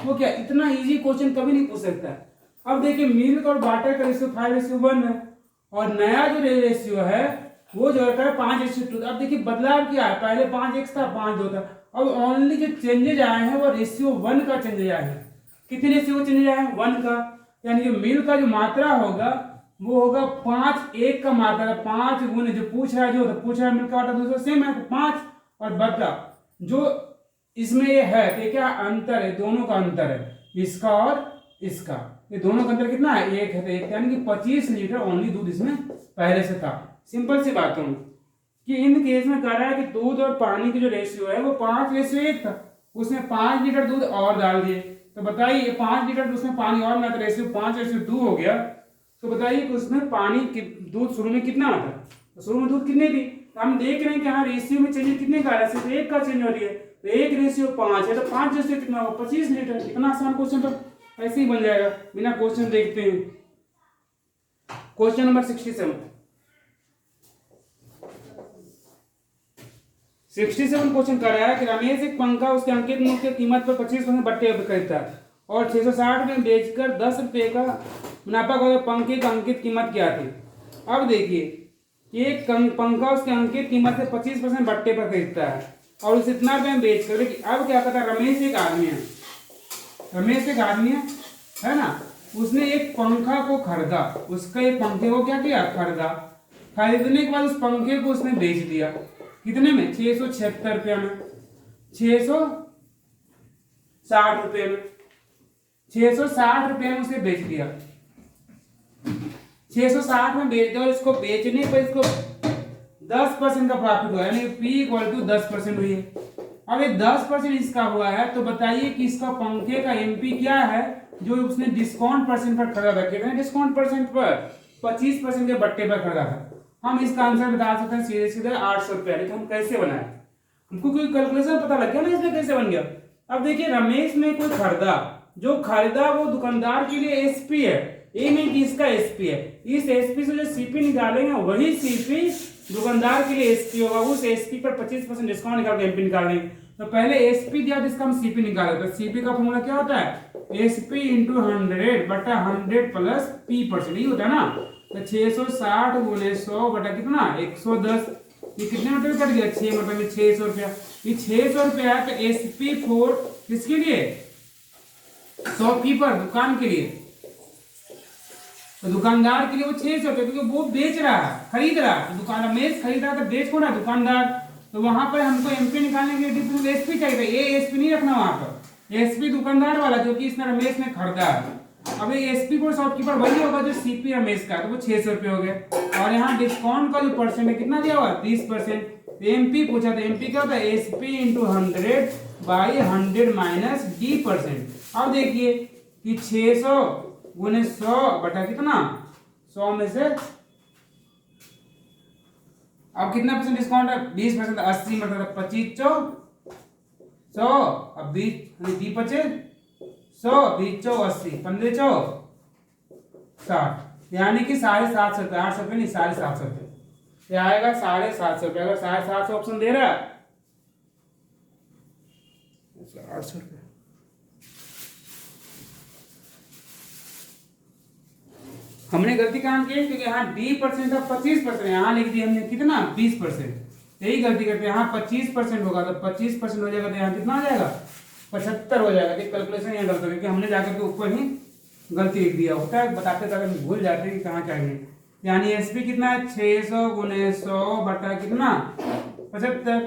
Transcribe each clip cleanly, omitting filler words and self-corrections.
वो क्या इतना इजी क्वेश्चन कभी नहीं पूछ सकता है। अब देखिए मिल्क और वाटर का रेशियो 5:1 है और नया जो रेशियो है वो जो है 5:2। अब देखिए बदलाव क्या है, पहले 5x था 5:2 था। अब ओनली जो चेंजेज आए हैं वो रेशियो 1 का चेंजेज आए हैं। कितने रेशियो चेंजेज आए हैं? 1 का। यानी कि मिल्क का जो मात्रा होगा वो होगा 5:1 का मात्रा, 5 गुने जो पूछ रहा है, जो पूछ रहा है मिल्क का मात्रा दूसरा सेम है 5 और बदलाव जो इसमें ये है कि क्या अंतर है, दोनों का अंतर है, इसका और इसका, ये दोनों का अंतर कितना है? 1 है तो 1, यानी कि 25 लीटर ओनली दूध इसमें पहले से था। सिंपल सी बात है कि इन केस में कह रहा है कि दूध और पानी की जो रेशियो है वो 5:1 था, उसमें 5 लीटर दूध और डाल दिए, तो बताइए 5 लीटर उसमें पानी और मिला तो रेशियो 5:2 हो गया। तो बताइए कि उसमें पानी दूध शुरू में कितना आता है? तो शुरू में दूध कितने थी? तो हम देख रहे हैं कि हाँ रेशियो में चेंज कितने का आ रहा है? सिर्फ 1 का चेंज हो रही है, तो 1:5 है तो 5 रेशियो कितना होगा? 25 लीटर। इतना आसान क्वेश्चन तो ऐसे ही बन जाएगा बिना क्वेश्चन देखते हैं। क्वेश्चन नंबर 67 क्वेश्चन कर रहा है कि रमेश एक पंखा उसके अंकित मूल्य की कीमत पर 25% बट्टे खरीदता है और 660 में बेचकर 10 रुपये का मुनाफा कर पंखे की अंकित कीमत क्या थी? अब देखिए एक पंखा उसके अंकित कीमत से 25% बट्टे पर खरीदता है और उसे इतना रुपये में बेच कर, अब क्या कहता है, रमेश एक आदमी है, रमेश एक आदमी है ना, उसने एक पंखा को खरीदा, उसका एक पंखे को क्या किया? खरीदा। खरीदने के बाद उस पंखे को उसने बेच दिया कितने में? 676 रुपया में, 660 रुपये में, 660 रुपये में उसे बेच दिया, 660 में बेच दिया और इसको बेचने पर इसको 10% का प्रॉफिट हुआ, यानी P = 10% हुई है। अब ये 10% इसका हुआ है तो बताइए कि इसका पंखे का MP क्या है जो उसने डिस्काउंट परसेंट पर खरीदा था? कितने डिस्काउंट परसेंट पर? 25% के बट्टे पर खरीदा था। हम इसका आंसर बता सकते हैं सीधे सीधे 800 रुपया। तो हम कैसे बनाए? हमको कोई कैलकुलेशन पता लग गया ना इसमें कैसे बन गया। अब देखिए रमेश ने कोई खरीदा, जो खरीदा वो दुकानदार के लिए SP है, ये नहीं कि इसका SP है। इस SP से जो CP निकालेंगे वही CP दुकानदार के लिए SP होगा, उस SP पर 25% डिस्काउंट निकाल के MP निकाल देंगे। तो पहले SP दिया तो इसका हम CP निकाले, तो CP का फॉर्मूला क्या होता है? SP × 100 बटा 100 प्लस P%, ये होता है ना। तो 660 गुने 100 बटा कितना? 110। ये कितने रुपए कट गया? 6 रुपए में 600 रुपया। ये 600 रुपया है तो SP4 किसके लिए? शॉपकीपर, दुकान के लिए। तो दुकानदार के लिए वो 600 रुपये, क्योंकि वो बेच रहा है, खरीद रहा है। दुकान रमेश खरीद रहा है तो बेच कौन है? दुकानदार। तो वहां पर हमको MP निकालने के लिए SP चाहिए, ये SP नहीं रखना वहां पर, SP दुकानदार वाला जो कि इसने रमेश ने खरीदा है। अब ये SP को शॉपकीपर वही होगा जो CP रमेश का, तो वो 600 रुपये हो गए। और यहाँ डिस्काउंट का जो परसेंट है कितना दिया हुआ? 30%। MP पूछा था, MP क्या होता है? SP × 100/100 minus D%। अब देखिए कि 600 गुने 100 बटा कितना? 100 में से अब कितना परसेंट डिस्काउंट है? 20%। 80 मतलब 25 100 अब 20 डी बचे 100 20 चौ 80 15 चौ 60, यानी कि 750 रुपये, 800 रुपये नहीं 750 रुपये। ये आएगा 750 रुपये। अगर 750 ऑप्शन दे रहा है 800 रुपये। हमने गलती कहाँ की? क्योंकि यहाँ D% था 25%, यहाँ लिख दिया हमने कितना? 20%। यही गलती करते हैं, यहाँ 25% होगा तो 25% हो जाएगा तो यहाँ कितना हो जाएगा? 75 हो जाएगा। कैलकुलेशन यहाँ गलत हो गया कि हमने जाकर के ऊपर ही गलती लिख दिया होता है, बताते तक हम भूल जाते हैं कि कहाँ चाहिए। यानी SP कितना है? 600 गुने 100 बटा कितना? 75।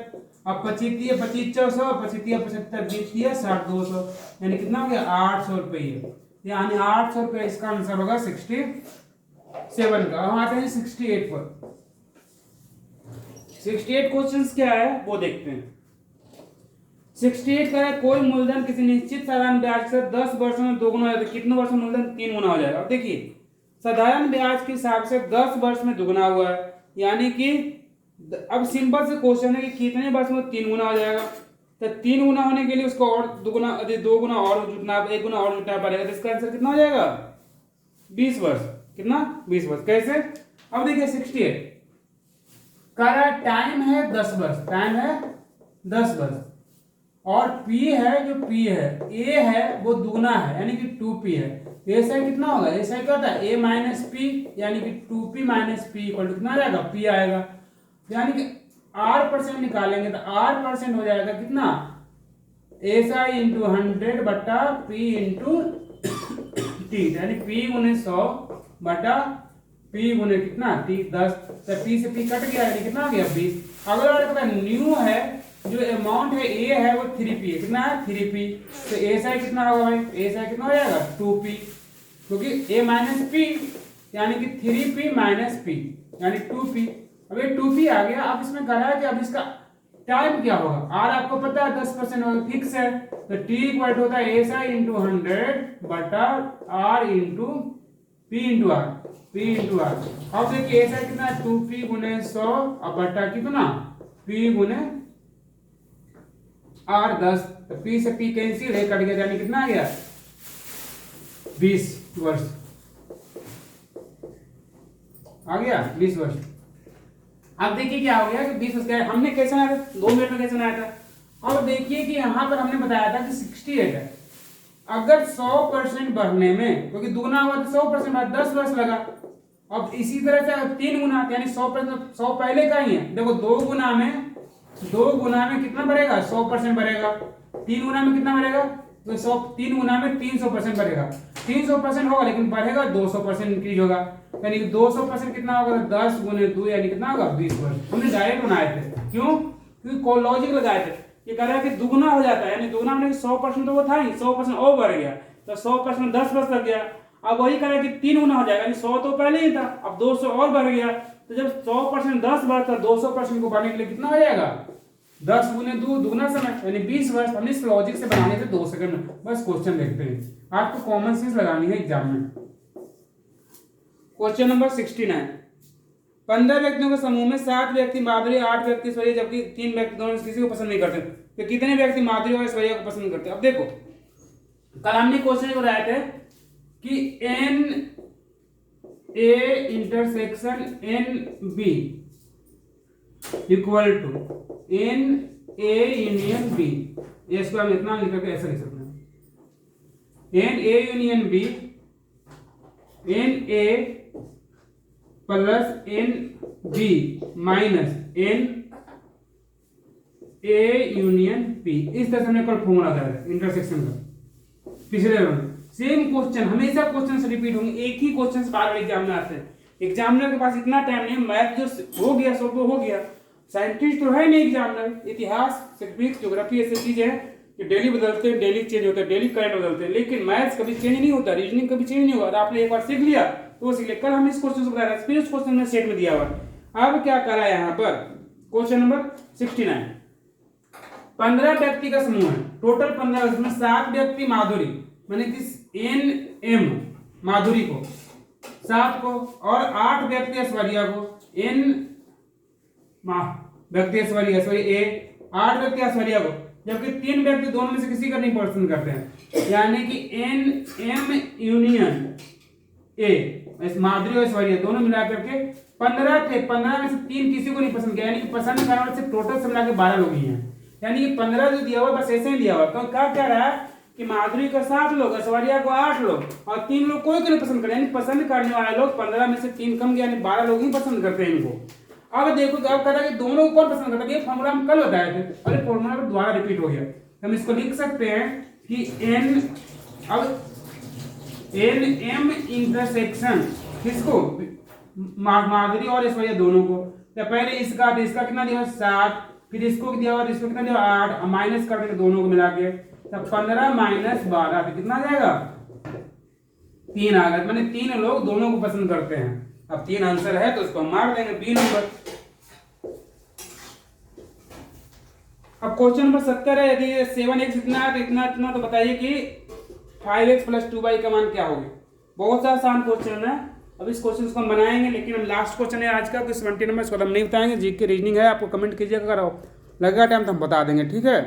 अब 25 25 100 25 75 20 60 200, यानी कितना हो गया? 800 रुपये। यानी 800 रुपये इसका आंसर होगा 67 का। हम आते हैं 68 पर। 68 क्वेश्चंस क्या है वो देखते हैं। 68 का है कोई मूलधन किसी निश्चित साधारण ब्याज से 10 वर्षों में दोगुना हो जाए तो कितने वर्षों में मूलधन 3 गुना हो जाएगा? अब देखिए साधारण ब्याज के हिसाब से 10 वर्ष में दुगुना हुआ है, यानी कि अब सिंपल से क्वेश्चन है कि कितने वर्ष में 3 गुना हो जाएगा। तो 3 गुना होने के लिए उसको और 2 गुना और जुटना, 1 गुना और जुटना पड़ेगा। तो इसका आंसर कितना हो जाएगा? 20 वर्ष। कितना? 20 वर्ष। कैसे? अब देखिए 68 का टाइम है 10 वर्ष, टाइम है 10 वर्ष और P है जो P है A है वो दुगना है यानी कि 2P है। ऐसा कितना होगा, ऐसा क्या होता है A माइनस पी यानी कि 2P minus P equal to कितना आ जाएगा P आएगा। यानी कि R% निकालेंगे तो R% हो जाएगा कितना SI इंटू 100 बटा P इंटू T यानी P गुने 100 बटा P गुने कितना T 10। तो P से P कट गया यानी कितना आ गया 20। अगला वाले पता न्यू है जो अमाउंट है A है वो 3P है, कितना है 3P। तो SI कितना होगा भाई, SI कितना हो जाएगा 2P क्योंकि A माइनस P यानी कि 3P माइनस P यानी 2P। अब ये 2P आ गया। अब इसमें कह रहा है कि अब इसका टाइम क्या होगा, R आपको पता है 10% होगा फिक्स है। तो T इक्वल होता है SI इंटू 100 बटा R into P into R, P into R। अब देखिए SI कितना है 2P गुने 100 अब बटा कितना P गुने R 10। तो P से P कैंसिल है कट गया यानी कितना आ गया 20 वर्ष आ गया 20 वर्ष। अब देखिए क्या हो गया कि 20 वर्ष गए, हमने कैसे बनाया था 2 मिनट में कैसे बनाया था। अब देखिए कि यहाँ पर हमने बताया था कि 68 है। अगर 100% बढ़ने में क्योंकि दुगना हुआ तो 100% बाद 10 वर्ष लगा। अब इसी तरह से 3 गुना यानी 100% 100 पहले का ही है। देखो 2 गुना में कितना बढ़ेगा 100% बढ़ेगा। 3 गुना में कितना बढ़ेगा तो 100 3 गुना में 300% बढ़ेगा। 300% होगा लेकिन बढ़ेगा 200% इंक्रीज होगा यानी 200% कितना होगा 10 गुने 2 यानी कितना होगा 20 वर्ष। हमने डायरेक्ट बनाए थे क्यों, क्योंकि लॉजिक लगाए थे। ये कह रहा है कि दुगना हो जाता है यानी दुगना होने 100% तो वो था ही 100% और बढ़ गया तो 100% 10 वर्ष लग गया। अब वही कह रहा है कि 3 गुना हो जाएगा यानी 100 तो पहले ही था अब 200 और बढ़ गया। तो जब 100% 10 वर्ष था 200% को बढ़ने के लिए कितना हो जाएगा 10 गुने 2 दुगना समय यानी 20 वर्ष। हमने इस लॉजिक से बनाने थे 2 सेकंड में। बस क्वेश्चन देखते हैं, आपको कॉमन सेंस लगानी है एग्जाम में। Question number 69। 15 व्यक्तियों के समूह में 7 व्यक्ति माधुरी 8 व्यक्ति ऐश्वर्या जबकि 3 व्यक्ति दोनों किसी को पसंद नहीं करते तो कितने व्यक्ति माधुरी और ऐश्वर्या को पसंद करते हैं। अब देखो कल हमने क्वेश्चन को बनाए थे कि N A intersection N B equal to N A union B. इसको हम इतना लिख करके ऐसा लिख सकते हैं N A union B N A plus N B minus N A union P. इस तरह से हमने कल फॉर्मूला लगाया था इंटरसेक्शन का पिछले में। सेम क्वेश्चन हमेशा क्वेश्चन से रिपीट होंगे, एक ही क्वेश्चन से बार बार एग्जाम में आते हैं। एग्जामिनर के पास इतना टाइम नहीं, मैथ जो हो गया सो तो हो गया। साइंटिस्ट तो है नहीं एग्जामिनर, इतिहास सिविक्स ज्योग्राफी ऐसी चीजें हैं कि डेली बदलते हैं, डेली चेंज होता है, डेली करंट बदलते हैं, लेकिन मैथ्स कभी चेंज नहीं होता, रीजनिंग कभी चेंज नहीं होगा। आपने एक बार सीख लिया तो सीख लिया। कल हम इस क्वेश्चन से बता रहे हैं, फिर उस क्वेश्चन में सेट में दिया हुआ। अब क्या करा है यहाँ पर क्वेश्चन नंबर 69। 15 व्यक्ति का समूह है, टोटल 15, उसमें 7 व्यक्ति माधुरी मैंने किस एन एम माधुरी को 7 को और 8 व्यक्ति ऐश्वर्या को एन व्यक्ति ऐश्वर्या ए 8 व्यक्ति ऐश्वर्या को, जबकि 3 व्यक्ति दोनों में से किसी का नहीं पसंद करते हैं यानी कि एन एम यूनियन ए माधुरी और ऐश्वर्या दोनों मिला करके 15 थे। 15 में से 3 किसी को नहीं पसंद किया यानी कि पसंद करने वाले से टोटल से मिला के 12 लोग ही हैं। यानी कि 15 जो दिया हुआ बस ऐसे ही दिया हुआ। तो क्या कह रहा है कि माधुरी को 7 लोग, ऐश्वर्या को 8 लोग और 3 लोग कोई को नहीं पसंद करे यानी पसंद करने वाले लोग 15 में से 3 कम गया यानी 12 लोग ही पसंद करते हैं इनको। अब देखो अब कह रहा है कि दोनों को कौन पसंद करता है, ये फॉर्मूला हम कल बताए थे और ये फॉर्मूला दोबारा रिपीट हो गया। हम इसको लिख सकते हैं कि एन अब एन एम इंटरसेक्शन किसको माधुरी और ऐश्वर्या दोनों को। तो पहले इसका कितना दिया 7, फिर इसको दिया और इसको कितना दिया 8, माइनस करके दोनों को मिला के तब 15 माइनस 12 तो कितना जाएगा 3 आ गया। मैंने 3 लोग दोनों को पसंद करते हैं। अब 3 आंसर है तो उसको मार देंगे बी नंबर। अब क्वेश्चन नंबर 70 है, यदि 7x इतना है तो इतना तो बताइए कि 5x प्लस 2y का मान क्या होगा। बहुत सा आसान क्वेश्चन है। अब इस क्वेश्चन को हम बनाएंगे लेकिन हम लास्ट क्वेश्चन है आज का तो 70 नंबर इसको हम नहीं बताएंगे। जीके रीजनिंग है, आपको कमेंट कीजिएगा, अगर लगेगा टाइम तो हम बता देंगे, ठीक है।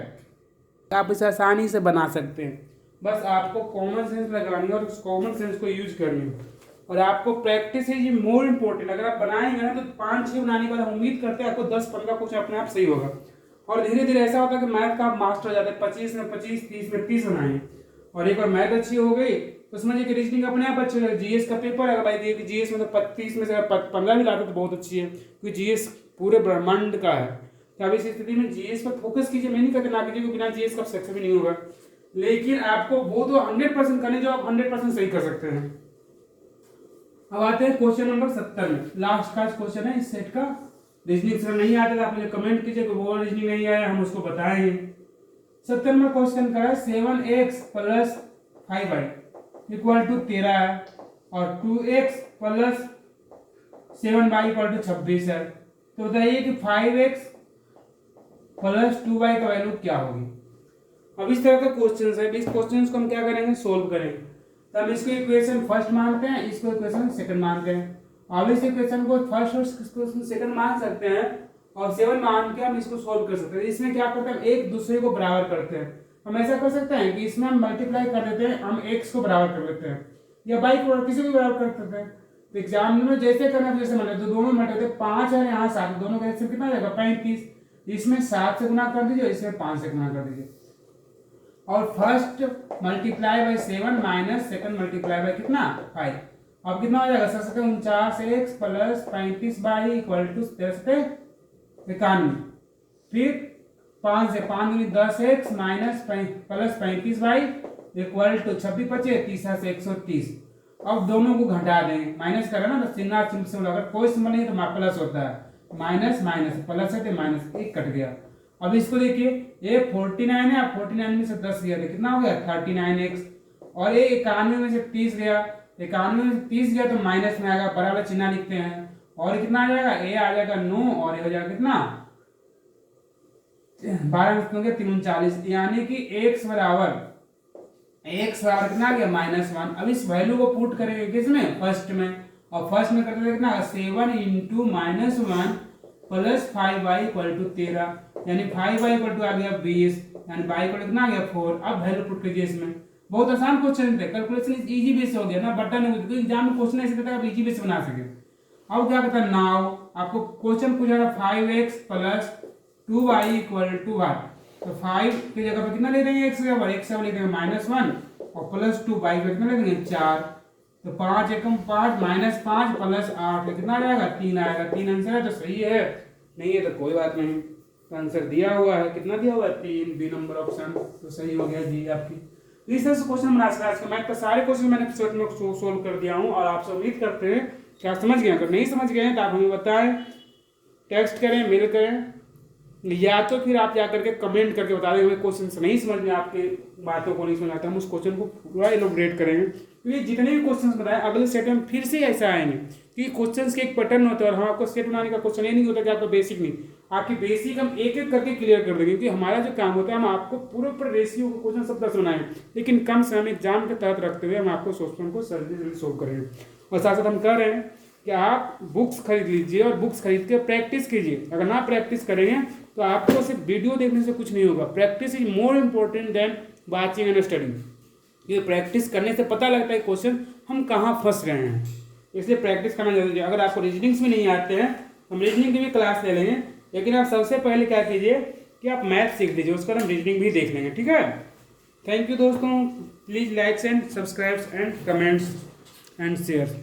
आप इसे आसानी से बना सकते हैं, बस आपको कॉमन सेंस लगानी है और उस कॉमन सेंस को यूज करनी है और आपको प्रैक्टिस इज मोर इम्पोर्टेंट। अगर आप बनाएंगे ना तो 5-6 बनाने के बाद हम उम्मीद करते हैं आपको 10-15 क्वेश्चन अपने आप सही होगा। और धीरे धीरे ऐसा होता है कि मैथ का आप मास्टर हो जाते हैं, 25 में 25, 30 में 30 बनाए, और एक बार मैथ अच्छी हो गई तो समझिए कि रीजनिंग अपने आप अच्छी हो जाएगी। जीएस का पेपर है भाई, देखिए जीएस में तो 30 में से 15 भी लाते तो बहुत अच्छी है, क्योंकि जीएस पूरे ब्रह्मांड का है। तो अब इस स्थिति में जीएस पर फोकस कीजिए, मैं नहीं कहते ना कीजिए, क्योंकि बिना जीएस का सक्सेस भी नहीं होगा, लेकिन आपको वो तो 100% करने जो आप 100% सही कर सकते हैं। अब आते हैं क्वेश्चन नंबर 70 में, लास्ट का क्वेश्चन है इस सेट का। रीजनिंग से नहीं आते तो आप मुझे कमेंट कीजिए कि वो रीजनिंग नहीं आया, हम उसको बताएंगे। 70 में क्वेश्चन करा है 7x plus 5y equal to 13 है, और 2x plus 7y equal to 26 है। तो बताइए कि 5x प्लस 2y का वैल्यू क्या होगी। अब इस तरह का क्वेश्चन है, इस क्वेश्चन को हम क्या करेंगे, सोल्व करेंगे। तो हम इसको इक्वेशन फर्स्ट मानते हैं, इसको इक्वेशन सेकंड मानते हैं। अब इस इक्वेशन को फर्स्ट और सेकंड मान सकते हैं, और 7 मान के हम इसको सोल्व कर सकते हैं। इसमें क्या करते हैं, हम एक दूसरे को बराबर करते हैं। हम ऐसा कर सकते हैं कि इसमें हम मल्टीप्लाई कर देते हैं, हम x को बराबर कर देते हैं, या y को किसी को बराबर कर सकते हैं। तो एग्जाम में जैसे करना जैसे मान तो दोनों में 5 है यहाँ 7, दोनों का एक्शन कितना जाएगा 35। इसमें 7 से गुना कर दीजिए, इसमें 5 से गुना कर दीजिए, और first multiply by 7 minus second multiply by कितना 5। अब कितना हो जाएगा 49x plus 35y equal to 91। फिर 5 से 5 दूनी 10x minus plus 35y equal to 26 बचे 30 से 130। अब दोनों को घटा दें, माइनस करें ना तो चिन्ह सिंबल अगर कोई सिंबल नहीं तो प्लस होता है, माइनस माइनस प्लस है तो माइनस, एक कट गया। अब इसको देखिए, ये 49 है, 49 में से 10 गया तो कितना हो गया 39x, और ये 91 में से 30 गया, 91 में से 30 गया तो माइनस में आएगा, बराबर चिन्ह लिखते हैं, और कितना आ जाएगा, ए आ जाएगा 9, और ये हो जाएगा कितना 12 में 39, यानी कि x बराबर कितना आ गया -1। अब इस वैल्यू को पुट करेंगे किसमें, फर्स्ट में, और फर्स्ट में करते कितना 7 into -1 plus 5y equal to 13, यानी 5y इक्वल टू आ गया 20, यानी y इक्वल कितना आ गया 4। अब वैल्यू पुट कीजिए इसमें। बहुत आसान क्वेश्चन थे, कैलकुलेशन इजी बेस हो गया ना, बटन हो गया, एग्जाम में क्वेश्चन ऐसे देता है आप इजी बेस बना सके। अब क्या कहता है, नाउ आपको क्वेश्चन पूछा था 5x plus 2y equal to 1, तो 5 की जगह पे कितना ले देंगे, x के बराबर, x से ले देंगे -1, और प्लस 2 y पे कितना ले देंगे 4, तो 5 एकम 5 -5 प्लस 8 कितना आ जाएगा 3 आएगा। 3 आंसर है तो सही है, नहीं है तो कोई बात नहीं, तो आंसर दिया हुआ है, कितना दिया हुआ है 3, बी नंबर ऑप्शन, तो सही हो गया जी आपकी। तो इस तरह से क्वेश्चन बना सकते हैं। आज का मैथ का सारे क्वेश्चन मैंने एपिसोड में सोल्व कर दिया हूँ, और आपसे उम्मीद करते हैं कि आप समझ गए। अगर नहीं समझ गए हैं तो आप हमें बताएं, टेक्स्ट करें, मेल करें, या तो फिर आप जाकर के कमेंट करके बता दें हमें क्वेश्चन नहीं समझ में, आपके बातों को नहीं समझ आता, हम उस क्वेश्चन को पूरा इलोबरेट करेंगे। क्योंकि जितने भी क्वेश्चन बताए अगले सेट में फिर से ऐसा आएंगे, क्योंकि क्वेश्चन के एक पैटर्न होता है, और हम आपको सेट बनाने का क्वेश्चन ये नहीं होता कि आपको बेसिक नहीं, आपकी बेसिक हम एक एक करके क्लियर कर देंगे, क्योंकि हमारा जो काम होता है हम आपको पूरे पूरे रेशियो को क्वेश्चन सब 10 बनाएंगे, लेकिन कम समय में एग्जाम के तहत रखते हुए हम आपको क्वेश्चन को जल्दी सोल्व करेंगे। और साथ साथ हम कह रहे हैं कि आप बुक्स खरीद लीजिए, और बुक्स खरीद के प्रैक्टिस कीजिए। अगर ना प्रैक्टिस करेंगे तो आपको सिर्फ वीडियो देखने से कुछ नहीं होगा। Practice is more important then watching and studying. ये प्रैक्टिस करने से पता लगता है क्वेश्चन हम कहाँ फंस रहे हैं, इसलिए प्रैक्टिस करना जरूरी है। अगर आपको रीजनिंग्स भी नहीं आते हैं, हम रीजनिंग की भी क्लास ले लेंगे, लेकिन आप सबसे पहले क्या कीजिए कि आप मैथ सीख लीजिए, उसका हम रीजनिंग भी देख लेंगे, ठीक है। थैंक यू दोस्तों, please likes and subscribes and comments and share.